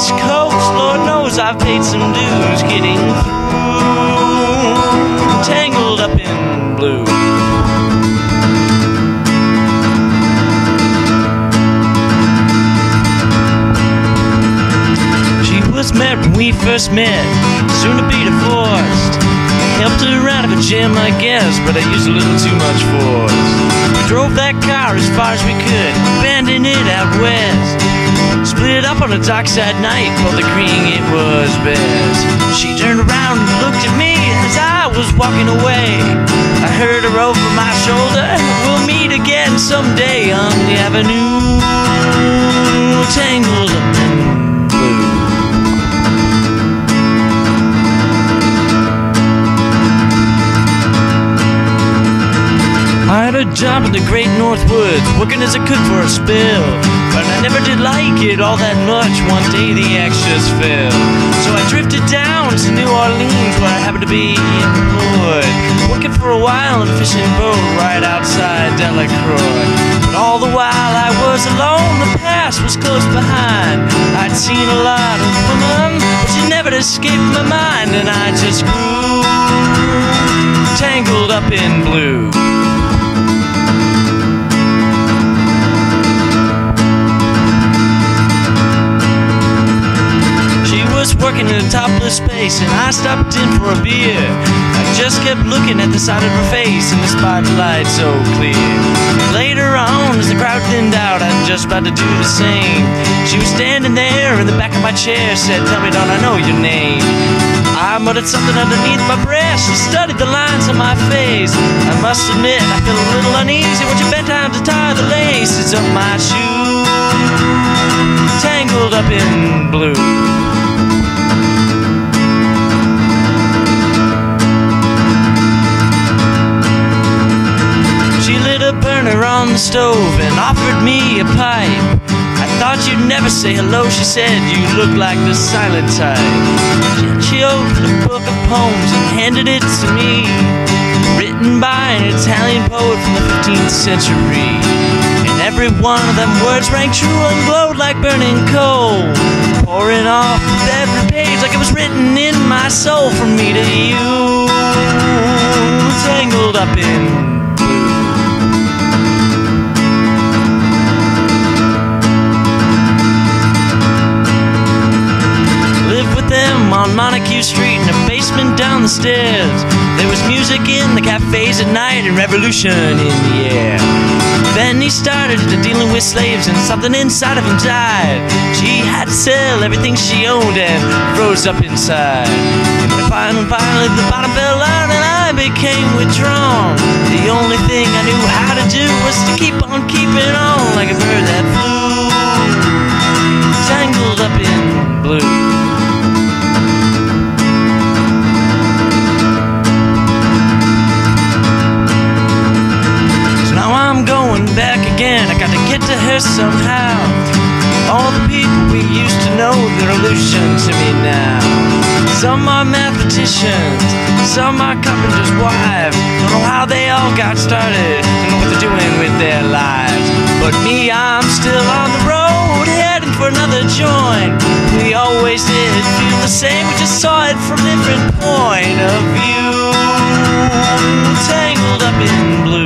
East Coast. Lord knows I've paid some dues getting through. Tangled up in blue. She was married when we first met, soon to be divorced. Helped her out of a gym, I guess, but I used a little too much force. We drove that car as far as we could, abandoned it out west. Split up on a dockside night, both agreeing it was best. She turned around and looked at me as I was walking away. I heard her over my shoulder, we'll meet again someday on the avenue. Tangled up in blue. I had a job in the great North Woods, working as a cook for a spell. But I never did like it all that much, one day the axe just fell. So I drifted down to New Orleans, where I happened to be employed, working for a while in a fishing boat right outside Delacroix. But all the while I was alone, the past was close behind. I'd seen a lot of women, but she never escaped my mind. And I just grew tangled up in blue. Working in a topless space, and I stopped in for a beer. I just kept looking at the side of her face in the spotlight so clear. Later on, as the crowd thinned out, I'm just about to do the same. She was standing there in the back of my chair, said, "Tell me, don't I know your name?" I muttered something underneath my breath. She studied the lines on my face. I must admit, I feel a little uneasy when she bent down to tie the laces of my shoe. Tangled up in blue. She lit a burner on the stove and offered me a pipe. I thought you'd never say hello, she said, you look like the silent type. She opened a book of poems and handed it to me, written by an Italian poet from the 15th century. And every one of them words rang true and glowed like burning coal, pouring off every page like it was written in my soul from me to you. Tangled up in on Montague Street in a basement down the stairs. There was music in the cafes at night and revolution in the air. Then he started dealing with slaves and something inside of him died. She had to sell everything she owned and froze up inside. And finally the bottom fell out and I became withdrawn. The only thing I knew how to do was to keep on keeping on like a bird that flew. Tangled up in blue. Back again, I got to get to her somehow. All the people we used to know, they're illusion to me now. Some are mathematicians, some are carpenters' wives. Don't know how they all got started, don't know what they're doing with their lives. But me, I'm still on the road, heading for another joint. We always did feel the same, we just saw it from a different point of view. Tangled up in blue.